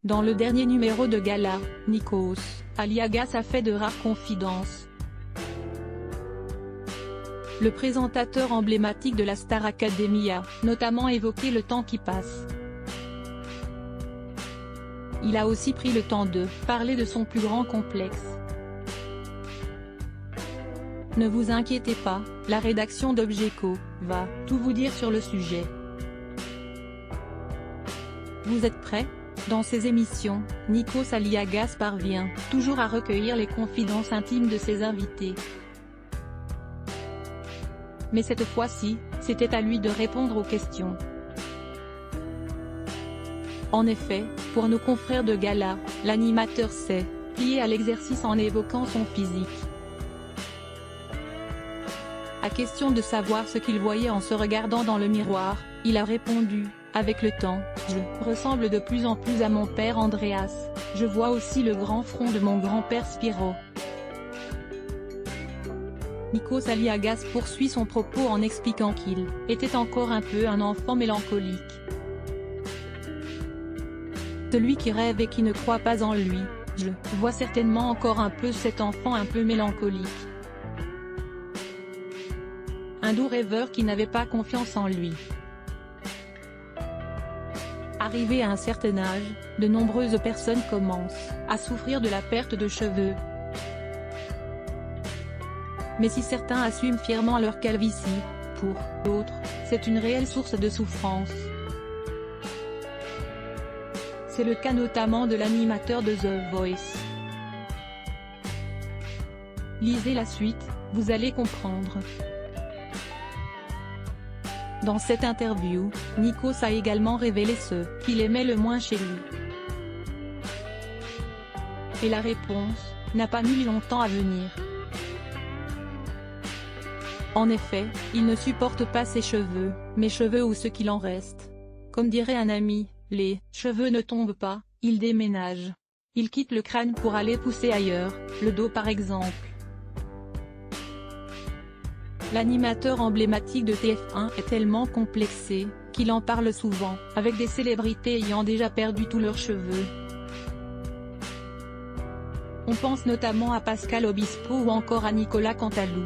Dans le dernier numéro de Gala, Nikos Aliagas a fait de rares confidences. Le présentateur emblématique de la Star Academy a notamment évoqué le temps qui passe. Il a aussi pris le temps de parler de son plus grand complexe. Ne vous inquiétez pas, la rédaction d'Objeco va tout vous dire sur le sujet. Vous êtes prêts? Dans ses émissions, Nikos Aliagas parvient toujours à recueillir les confidences intimes de ses invités. Mais cette fois-ci, c'était à lui de répondre aux questions. En effet, pour nos confrères de Gala, l'animateur s'est plié à l'exercice en évoquant son physique. À question de savoir ce qu'il voyait en se regardant dans le miroir, il a répondu: avec le temps, je ressemble de plus en plus à mon père Andreas, je vois aussi le grand front de mon grand-père Spyro. Nikos Aliagas poursuit son propos en expliquant qu'il était encore un peu un enfant mélancolique. Celui qui rêve et qui ne croit pas en lui, je vois certainement encore un peu cet enfant un peu mélancolique. Un doux rêveur qui n'avait pas confiance en lui. Arrivé à un certain âge, de nombreuses personnes commencent à souffrir de la perte de cheveux. Mais si certains assument fièrement leur calvitie, pour d'autres, c'est une réelle source de souffrance. C'est le cas notamment de l'animateur de The Voice. Lisez la suite, vous allez comprendre. Dans cette interview, Nikos a également révélé ce qu'il aimait le moins chez lui. Et la réponse n'a pas mis longtemps à venir. En effet, il ne supporte pas ses cheveux, mes cheveux ou ce qu'il en reste. Comme dirait un ami, les cheveux ne tombent pas, ils déménagent. Ils quittent le crâne pour aller pousser ailleurs, le dos par exemple. L'animateur emblématique de TF1 est tellement complexé, qu'il en parle souvent, avec des célébrités ayant déjà perdu tous leurs cheveux. On pense notamment à Pascal Obispo ou encore à Nicolas Cantalou.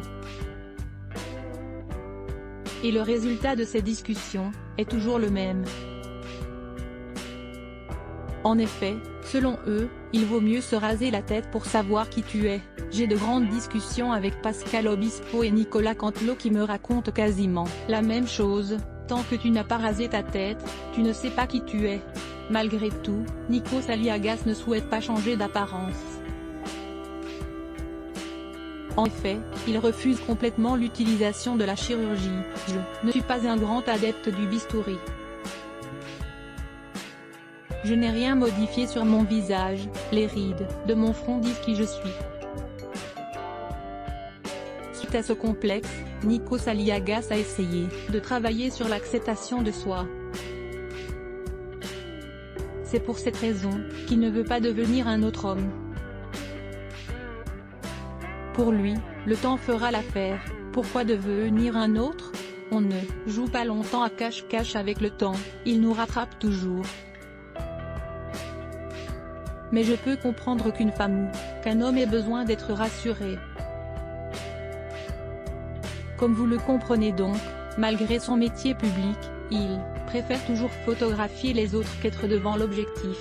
Et le résultat de ces discussions est toujours le même. En effet, selon eux, il vaut mieux se raser la tête pour savoir qui tu es. J'ai de grandes discussions avec Pascal Obispo et Nicolas Cantalou qui me racontent quasiment la même chose: tant que tu n'as pas rasé ta tête, tu ne sais pas qui tu es. Malgré tout, Nikos Aliagas ne souhaite pas changer d'apparence. En effet, il refuse complètement l'utilisation de la chirurgie. Je ne suis pas un grand adepte du bistouri. Je n'ai rien modifié sur mon visage, les rides de mon front disent qui je suis. Suite à ce complexe, Nikos Aliagas a essayé de travailler sur l'acceptation de soi. C'est pour cette raison qu'il ne veut pas devenir un autre homme. Pour lui, le temps fera l'affaire. Pourquoi devenir un autre? On ne joue pas longtemps à cache-cache avec le temps, il nous rattrape toujours. Mais je peux comprendre qu'une femme ou qu'un homme ait besoin d'être rassuré. Comme vous le comprenez donc, malgré son métier public, il préfère toujours photographier les autres qu'être devant l'objectif.